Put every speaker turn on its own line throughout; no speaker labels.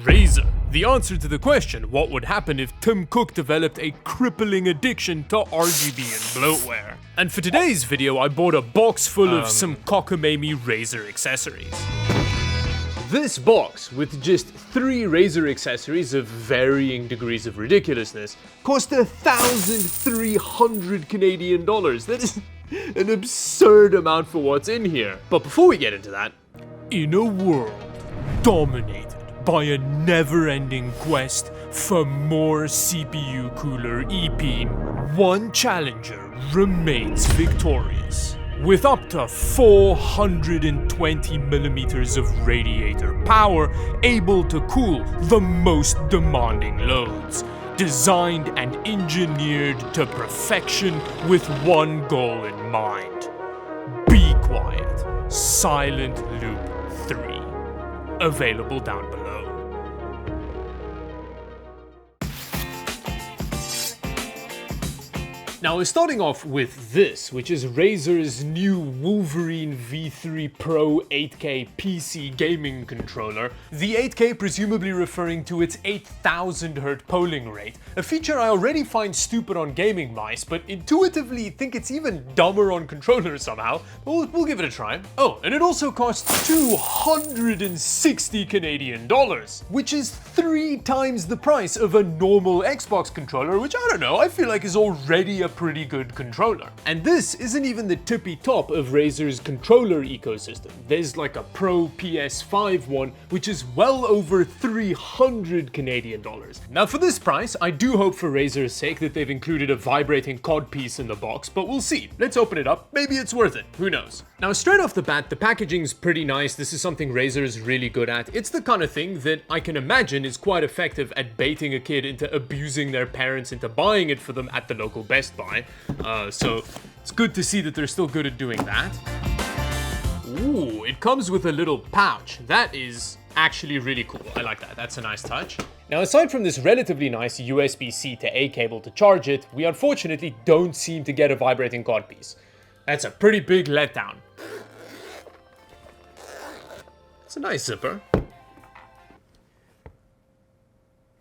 Razer. The answer to the question, what would happen if Tim Cook developed a crippling addiction to RGB and bloatware? And for today's video, I bought a box full of some cockamamie Razer accessories. This box, with just 3 Razer accessories of varying degrees of ridiculousness, cost 1,300 Canadian dollars. That is an absurd amount for what's in here. But before we get into that, in a world dominated by a never-ending quest for more CPU cooler EP, one challenger remains victorious. With up to 420 millimeters of radiator power, able to cool the most demanding loads. Designed and engineered to perfection with one goal in mind. Be quiet. Silent Loop 3. Available down below. Now we're starting off with this, which is Razer's new Wolverine V3 Pro 8K PC gaming controller. The 8K presumably referring to its 8000 Hz polling rate, a feature I already find stupid on gaming mice, but intuitively think it's even dumber on controllers somehow. We'll give it a try. Oh, and it also costs 260 Canadian dollars, which is 3 times the price of a normal Xbox controller, which I don't know, I feel like is already a pretty good controller. And this isn't even the tippy top of Razer's controller ecosystem. There's like a Pro PS5 one, which is well over 300 Canadian dollars. Now for this price, I do hope for Razer's sake that they've included a vibrating cod piece in the box, but we'll see. Let's open it up. Maybe it's worth it. Who knows? Now straight off the bat, the packaging's pretty nice. This is something Razer is really good at. It's the kind of thing that I can imagine is quite effective at baiting a kid into abusing their parents into buying it for them at the local Best Buy. So it's good to see that they're still good at doing that. Ooh, it comes with a little pouch. That is actually really cool. I like that. That's a nice touch. Now, aside from this relatively nice USB-C to A cable to charge it, we unfortunately don't seem to get a vibrating cod piece. That's a pretty big letdown. It's a nice zipper.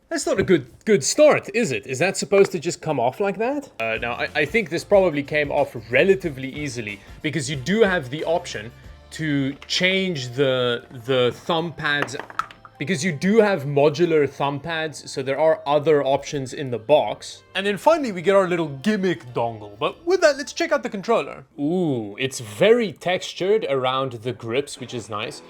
That's not a good start, is it? Is that supposed to just come off like that? Now, I think this probably came off relatively easily because you do have the option to change the thumb pads, because you do have modular thumb pads, so there are other options in the box. And then finally we get our little gimmick dongle, but with that, let's check out the controller. Ooh, it's very textured around the grips, which is nice.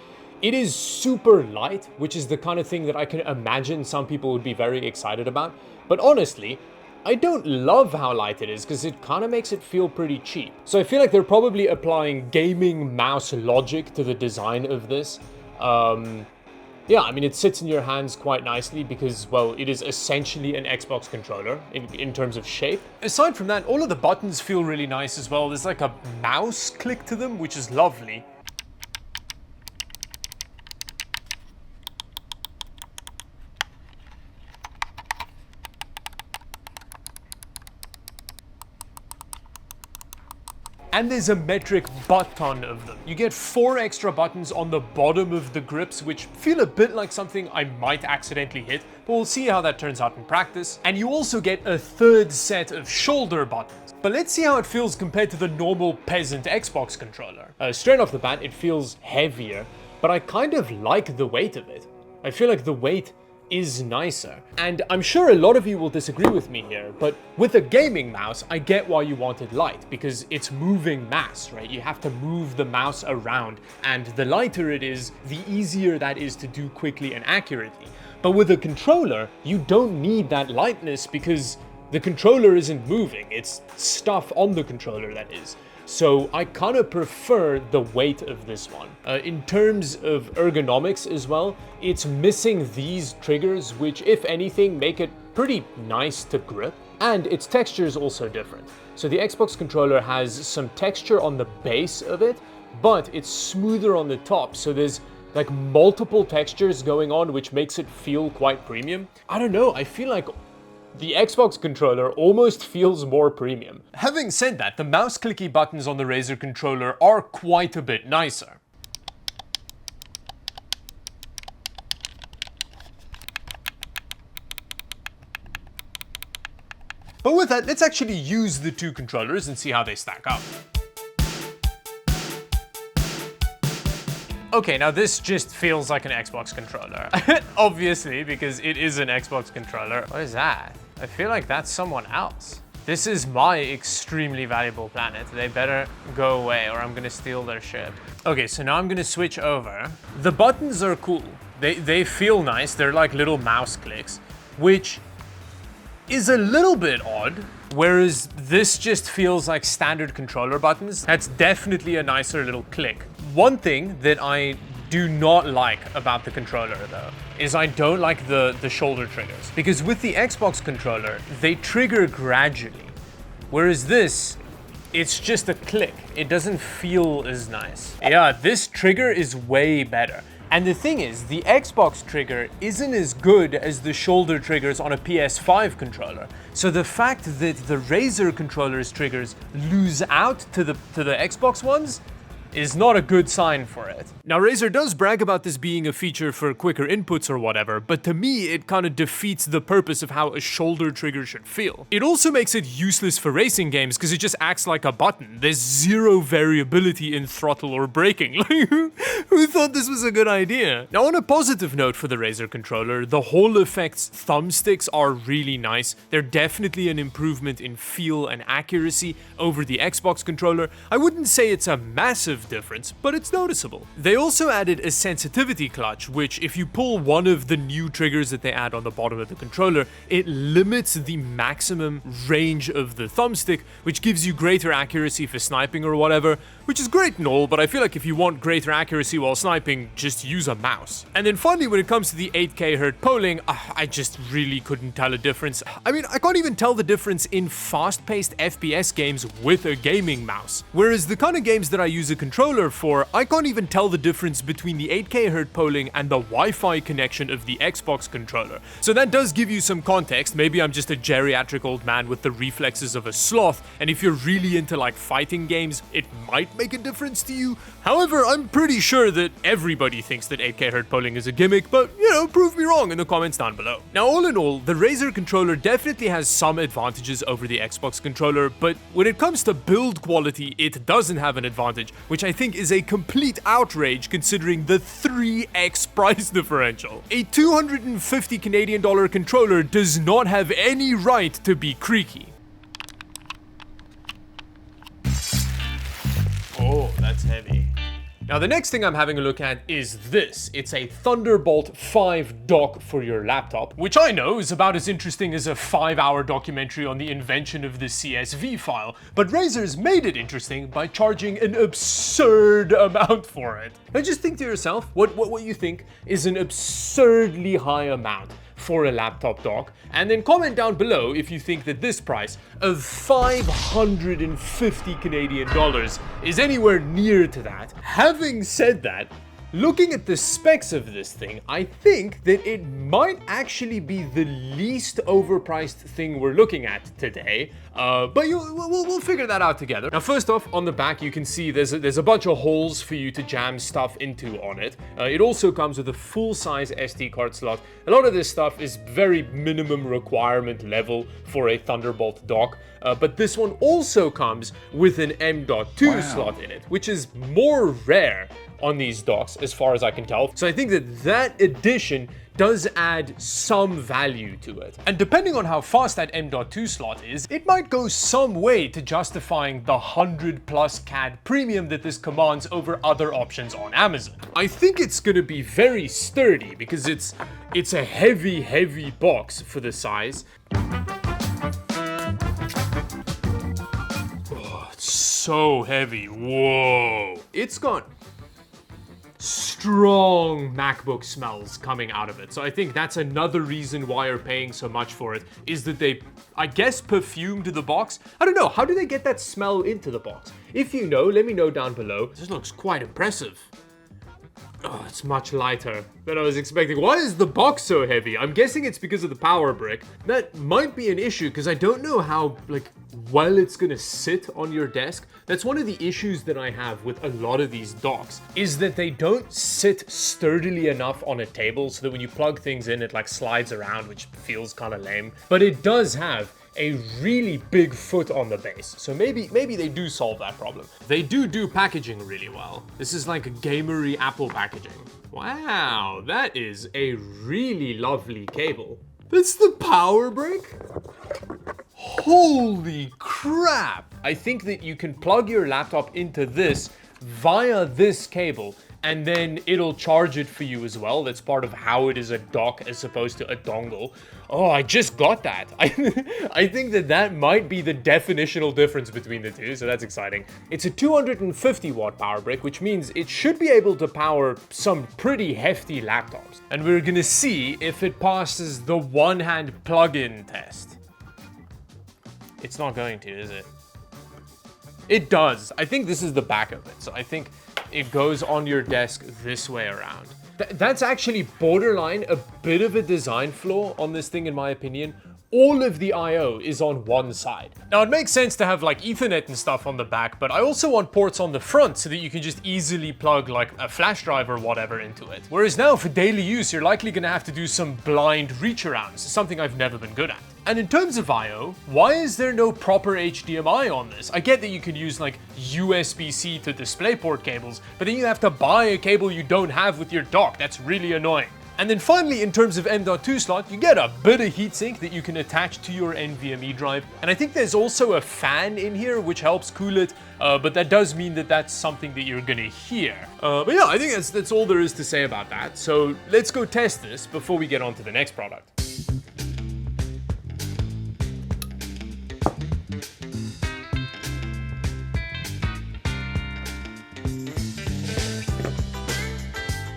It is super light, which is the kind of thing that I can imagine some people would be very excited about. But honestly, I don't love how light it is because it kind of makes it feel pretty cheap. So I feel like they're probably applying gaming mouse logic to the design of this. Yeah, I mean, it sits in your hands quite nicely because, well, it is essentially an Xbox controller in terms of shape. Aside from that, all of the buttons feel really nice as well. There's like a mouse click to them, which is lovely. And there's a metric butt ton of them. You get 4 extra buttons on the bottom of the grips, which feel a bit like something I might accidentally hit, but we'll see how that turns out in practice. And you also get a 3rd set of shoulder buttons. But let's see how it feels compared to the normal peasant Xbox controller. Straight off the bat, it feels heavier, but I kind of like the weight of it. I feel like the weight is nicer. And I'm sure a lot of you will disagree with me here, but with a gaming mouse, I get why you wanted light, because it's moving mass, right? You have to move the mouse around, and the lighter it is, the easier that is to do quickly and accurately. But with a controller, you don't need that lightness because the controller isn't moving. It's stuff on the controller that is. So I kind of prefer the weight of this one. In terms of ergonomics as well, it's missing these triggers, which if anything make it pretty nice to grip. And its texture is also different. So the Xbox controller has some texture on the base of it, but it's smoother on the top. So there's like multiple textures going on, which makes it feel quite premium. I don't know, I feel like the Xbox controller almost feels more premium. Having said that, the mouse clicky buttons on the Razer controller are quite a bit nicer. But with that, let's actually use the two controllers and see how they stack up. Okay, now this just feels like an Xbox controller. Obviously, because it is an Xbox controller. What is that? I feel like that's someone else. This is my extremely valuable planet. They better go away or I'm gonna steal their shit. Okay, so now I'm gonna switch over. The buttons are cool. They feel nice. They're like little mouse clicks, which is a little bit odd. Whereas this just feels like standard controller buttons. That's definitely a nicer little click. One thing that I do not like about the controller though, is I don't like the shoulder triggers. Because with the Xbox controller, they trigger gradually. Whereas this, it's just a click. It doesn't feel as nice. Yeah, this trigger is way better. And the thing is, the Xbox trigger isn't as good as the shoulder triggers on a PS5 controller. So the fact that the Razer controller's triggers lose out to the Xbox ones is not a good sign for it. Now, Razer does brag about this being a feature for quicker inputs or whatever, but to me, it kind of defeats the purpose of how a shoulder trigger should feel. It also makes it useless for racing games because it just acts like a button. There's zero variability in throttle or braking. Who thought this was a good idea? Now, on a positive note for the Razer controller, the Hall Effects thumbsticks are really nice. They're definitely an improvement in feel and accuracy over the Xbox controller. I wouldn't say it's a massive difference, but it's noticeable. They also added a sensitivity clutch, which if you pull one of the new triggers that they add on the bottom of the controller, it limits the maximum range of the thumbstick, which gives you greater accuracy for sniping or whatever, which is great and all, but I feel like if you want greater accuracy while sniping, just use a mouse. And then finally, when it comes to the 8K HUD polling, I just really couldn't tell a difference. I mean, I can't even tell the difference in fast-paced FPS games with a gaming mouse. Whereas the kind of games that I use a controller for, I can't even tell the difference between the 8K HUD polling and the Wi-Fi connection of the Xbox controller. So that does give you some context. Maybe I'm just a geriatric old man with the reflexes of a sloth, and if you're really into like fighting games, it might make a difference to you. However, I'm pretty sure that everybody thinks that 8K HUD polling is a gimmick, but you know, prove me wrong in the comments down below. Now, all in all, the Razer controller definitely has some advantages over the Xbox controller, but when it comes to build quality, it doesn't have an advantage, which I think is a complete outrage considering the 3x price differential. A 250 Canadian dollar controller does not have any right to be creaky. Oh, that's heavy. Now, the next thing I'm having a look at is this. It's a Thunderbolt 5 dock for your laptop, which I know is about as interesting as a 5-hour documentary on the invention of the CSV file, but Razer's made it interesting by charging an absurd amount for it. Now, just think to yourself, what you think is an absurdly high amount for a laptop dock, and then comment down below if you think that this price of 550 Canadian dollars is anywhere near to that. Having said that, looking at the specs of this thing, I think that it might actually be the least overpriced thing we're looking at today, but we'll figure that out together. Now, first off, on the back, you can see there's a bunch of holes for you to jam stuff into on it. It also comes with a full-size SD card slot. A lot of this stuff is very minimum requirement level for a Thunderbolt dock, but this one also comes with an M.2 slot in it, which is more rare on these docks as far as I can tell. So I think that addition does add some value to it. And depending on how fast that M.2 slot is, it might go some way to justifying the 100+ CAD premium that this commands over other options on Amazon. I think it's gonna be very sturdy because it's a heavy box for the size. Oh, it's so heavy, whoa. It's got strong MacBook smells coming out of it. So I think that's another reason why you're paying so much for it, is that they, I guess, perfumed the box. I don't know, how do they get that smell into the box? If you know, let me know down below. This looks quite impressive. Oh, it's much lighter than I was expecting. Why is the box so heavy? I'm guessing it's because of the power brick. That might be an issue because I don't know how well it's gonna sit on your desk. That's one of the issues that I have with a lot of these docks, is that they don't sit sturdily enough on a table so that when you plug things in, it slides around, which feels kind of lame. But it does have a really big foot on the base. So maybe they do solve that problem. They do packaging really well. This is like a gamery Apple packaging. Wow, that is a really lovely cable. That's the power brick? Holy crap! I think that you can plug your laptop into this via this cable, and then it'll charge it for you as well. That's part of how it is a dock as opposed to a dongle. Oh, I just got that. I think that might be the definitional difference between the two, so that's exciting. It's a 250 watt power brick, which means it should be able to power some pretty hefty laptops. And we're gonna see if it passes the one-hand plug-in test. It's not going to, is it? It does. I think this is the back of it, so I think it goes on your desk this way around. That's actually borderline a bit of a design flaw on this thing, in my opinion. All of the I/O is on one side. Now, it makes sense to have like Ethernet and stuff on the back, but I also want ports on the front so that you can just easily plug like a flash drive or whatever into it. Whereas now, for daily use, you're likely gonna have to do some blind reach arounds, something I've never been good at. And in terms of I/O, why is there no proper HDMI on this? I get that you can use like USB-C to DisplayPort cables, but then you have to buy a cable you don't have with your dock. That's really annoying. And then finally, in terms of M.2 slot, you get a bit of heatsink that you can attach to your NVMe drive. And I think there's also a fan in here which helps cool it, but that does mean that that's something that you're gonna hear. But yeah, I think that's all there is to say about that. So let's go test this before we get on to the next product.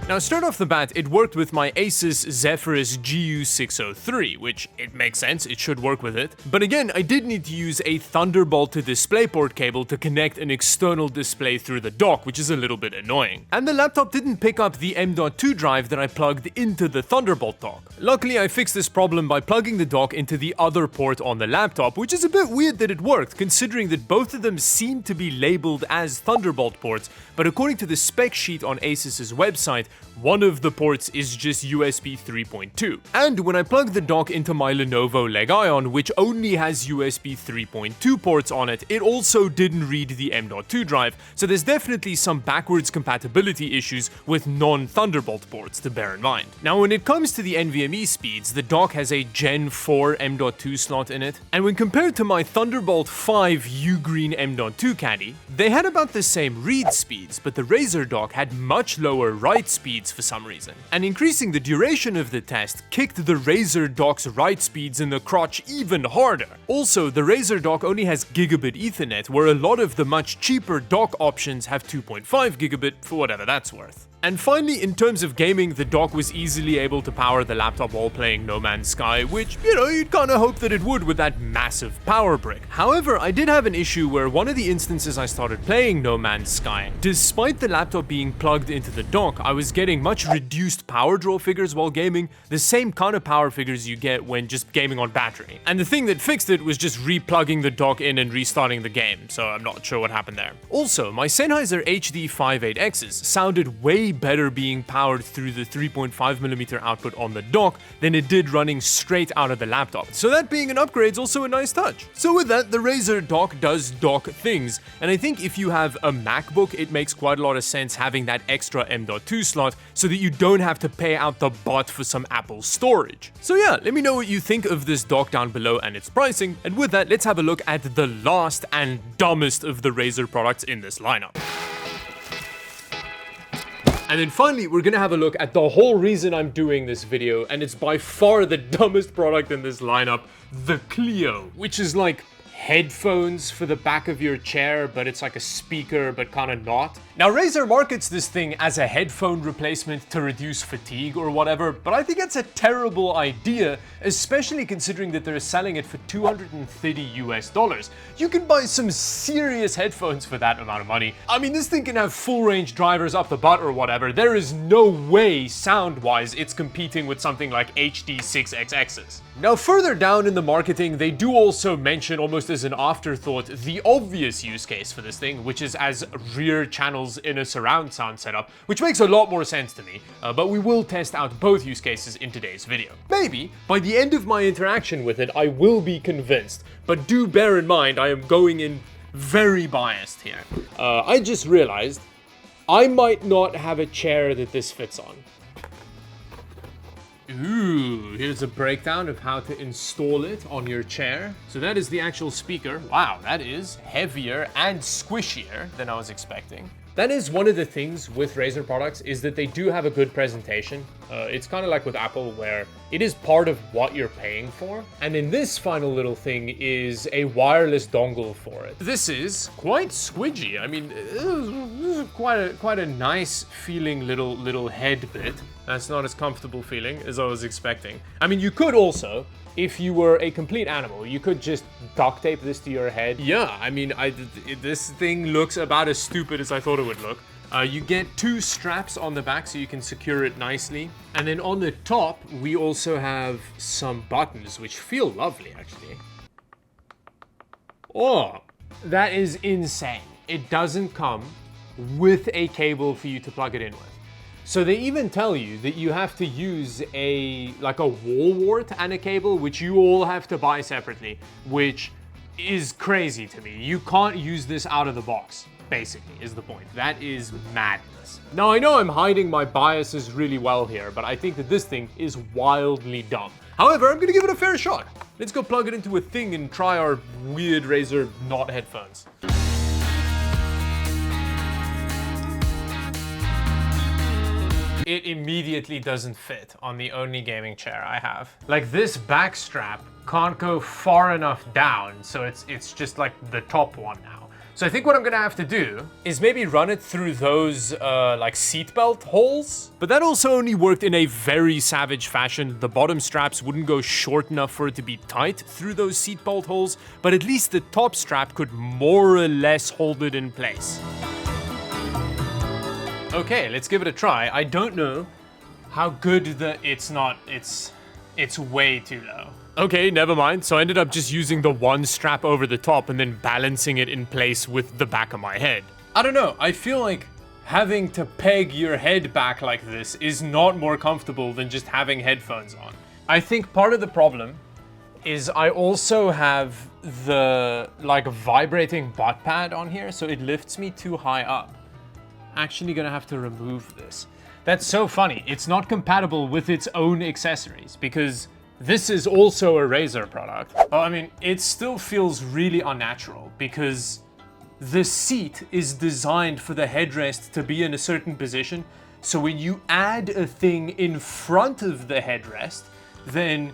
Now, start off the bat, it worked with my Asus Zephyrus GU603, which it makes sense, it should work with it. But again, I did need to use a Thunderbolt to DisplayPort cable to connect an external display through the dock, which is a little bit annoying. And the laptop didn't pick up the M.2 drive that I plugged into the Thunderbolt dock. Luckily, I fixed this problem by plugging the dock into the other port on the laptop, which is a bit weird that it worked, considering that both of them seem to be labeled as Thunderbolt ports, but according to the spec sheet on Asus's website, one of the ports is just USB 3.2. And when I plugged the dock into my Lenovo Leg Ion, which only has USB 3.2 ports on it, it also didn't read the M.2 drive, so there's definitely some backwards compatibility issues with non-Thunderbolt ports to bear in mind. Now, when it comes to the NVMe speeds, the dock has a Gen 4 M.2 slot in it, and when compared to my Thunderbolt 5 Ugreen M.2 caddy, they had about the same read speeds, but the Razer dock had much lower write speeds for some reason. And increasing the duration of the test kicked the Razer dock's write speeds in the crotch even harder. Also, the Razer dock only has gigabit Ethernet, where a lot of the much cheaper dock options have 2.5 gigabit for whatever that's worth. And finally, in terms of gaming, the dock was easily able to power the laptop while playing No Man's Sky, which, you know, you'd kinda hope that it would with that massive power brick. However, I did have an issue where one of the instances I started playing No Man's Sky, despite the laptop being plugged into the dock, I was getting much reduced power draw figures while gaming, the same kind of power figures you get when just gaming on battery. And the thing that fixed it was just replugging the dock in and restarting the game, so I'm not sure what happened there. Also, my Sennheiser HD58Xs sounded way better being powered through the 3.5mm output on the dock than it did running straight out of the laptop. So that being an upgrade is also a nice touch. So with that, the Razer dock does dock things, and I think if you have a MacBook, it makes quite a lot of sense having that extra M.2 slot so that you don't have to pay out the butt for some Apple storage. So yeah, let me know what you think of this dock down below and its pricing, and with that, let's have a look at the last and dumbest of the Razer products in this lineup. And then finally, we're gonna have a look at the whole reason I'm doing this video, and it's by far the dumbest product in this lineup, the Clio, which is like headphones for the back of your chair, but it's like a speaker, but kind of not. Now, Razer markets this thing as a headphone replacement to reduce fatigue or whatever, but I think it's a terrible idea, especially considering that they're selling it for $230 US. You can buy some serious headphones for that amount of money. I mean, this thing can have full range drivers up the butt or whatever. There is no way sound-wise it's competing with something like HD6XXs. Now, further down in the marketing, they do also mention almost as an afterthought the obvious use case for this thing, which is as rear channels in a surround sound setup, which makes a lot more sense to me, but we will test out both use cases in today's video. Maybe, by the end of my interaction with it, I will be convinced, but do bear in mind I am going in very biased here. I just realized I might not have a chair that this fits on. Ooh, here's a breakdown of how to install it on your chair. So that is the actual speaker. Wow, that is heavier and squishier than I was expecting. That is one of the things with Razer products, is that they do have a good presentation. It's kind of like with Apple, where it is part of what you're paying for. And in this final little thing is a wireless dongle for it. This is quite squidgy. I mean, this is quite a nice feeling little head bit. That's not as comfortable feeling as I was expecting. I mean, you could also, if you were a complete animal, you could just duct tape this to your head. Yeah, I mean, this thing looks about as stupid as I thought it would look. You get 2 straps on the back so you can secure it nicely. And then on the top, we also have some buttons, which feel lovely, actually. Oh, that is insane. It doesn't come with a cable for you to plug it in with. So they even tell you that you have to use like a wall wart and a cable, which you all have to buy separately, which is crazy to me. You can't use this out of the box, basically, is the point. That is madness. Now, I know I'm hiding my biases really well here, but I think that this thing is wildly dumb. However, I'm gonna give it a fair shot. Let's go plug it into a thing and try our weird Razer not headphones. It immediately doesn't fit on the only gaming chair I have. Like, this back strap can't go far enough down, so it's just like the top one now. So I think what I'm gonna have to do is maybe run it through those like seatbelt holes. But that also only worked in a very savage fashion. The bottom straps wouldn't go short enough for it to be tight through those seatbelt holes, but at least the top strap could more or less hold it in place. Okay, let's give it a try. I don't know how good it's way too low. Okay, never mind. So I ended up just using the one strap over the top and then balancing it in place with the back of my head. I don't know, I feel like having to peg your head back like this is not more comfortable than just having headphones on. I think part of the problem is I also have the like vibrating butt pad on here, so it lifts me too high up. Actually gonna have to remove this. That's so funny. It's not compatible with its own accessories because this is also a Razer product. Well, I mean, it still feels really unnatural because the seat is designed for the headrest to be in a certain position. So when you add a thing in front of the headrest, then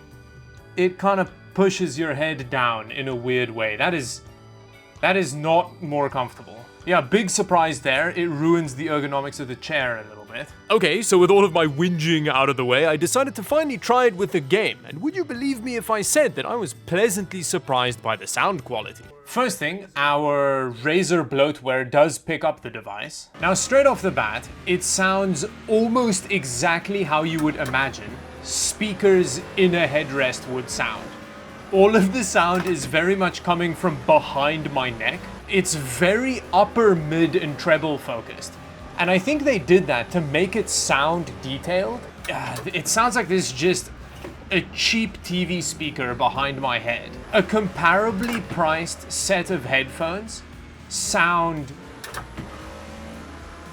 it kind of pushes your head down in a weird way. That is not more comfortable. Yeah, big surprise there. It ruins the ergonomics of the chair a little bit. Okay, so with all of my whinging out of the way, I decided to finally try it with a game. And would you believe me if I said that I was pleasantly surprised by the sound quality? First thing, our Razer bloatware does pick up the device. Now, straight off the bat, it sounds almost exactly how you would imagine speakers in a headrest would sound. All of the sound is very much coming from behind my neck. It's very upper, mid, and treble focused. And I think they did that to make it sound detailed. It sounds like there's just a cheap TV speaker behind my head. A comparably priced set of headphones sound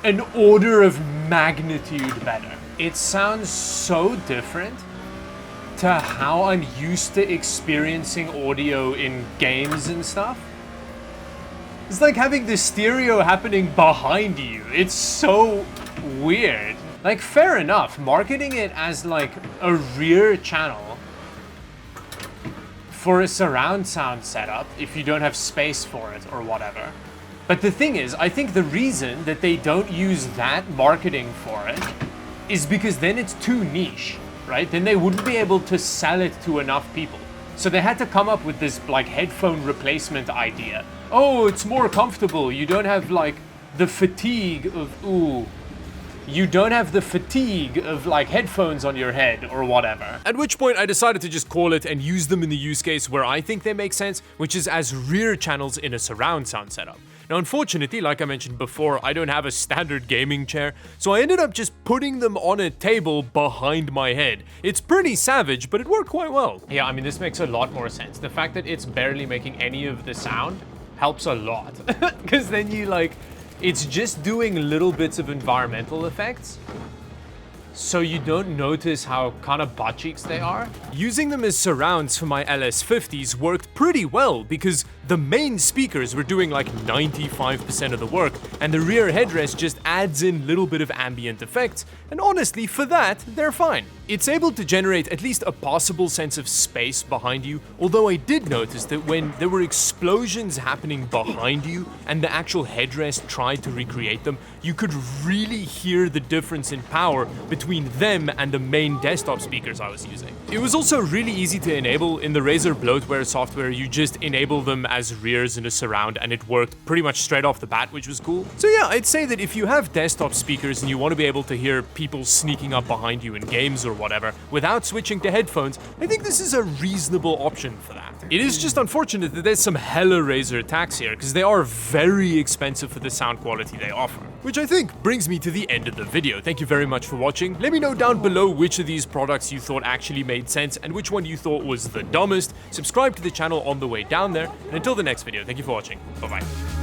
an order of magnitude better. It sounds so different to how I'm used to experiencing audio in games and stuff. It's like having the stereo happening behind you. It's so weird. Like, fair enough, marketing it as like a rear channel for a surround sound setup if you don't have space for it or whatever. But the thing is, I think the reason that they don't use that marketing for it is because then it's too niche, right? Then they wouldn't be able to sell it to enough people. So they had to come up with this like headphone replacement idea. Oh, it's more comfortable. You don't have like the fatigue of, ooh, you don't have the fatigue of like headphones on your head or whatever. At which point I decided to just call it and use them in the use case where I think they make sense, which is as rear channels in a surround sound setup. Now, unfortunately, like I mentioned before, I don't have a standard gaming chair, so I ended up just putting them on a table behind my head. It's pretty savage, but it worked quite well. Yeah, I mean, this makes a lot more sense. The fact that it's barely making any of the sound helps a lot, because then you like, it's just doing little bits of environmental effects, so you don't notice how kind of butt cheeks they are. Using them as surrounds for my LS50s worked pretty well because the main speakers were doing like 95% of the work, and the rear headrest just adds in a little bit of ambient effects, and honestly, for that, they're fine. It's able to generate at least a possible sense of space behind you, although I did notice that when there were explosions happening behind you and the actual headrest tried to recreate them, you could really hear the difference in power between them and the main desktop speakers I was using. It was also really easy to enable. In the Razer bloatware software, you just enable them as rears in a surround and it worked pretty much straight off the bat, which was cool. So yeah, I'd say that if you have desktop speakers and you want to be able to hear people sneaking up behind you in games or whatever without switching to headphones, I think this is a reasonable option for that. It is just unfortunate that there's some hella Razer tax here, because they are very expensive for the sound quality they offer. Which I think brings me to the end of the video. Thank you very much for watching. Let me know down below which of these products you thought actually made sense and which one you thought was the dumbest. Subscribe to the channel on the way down there, and until the next video, thank you for watching. Bye bye.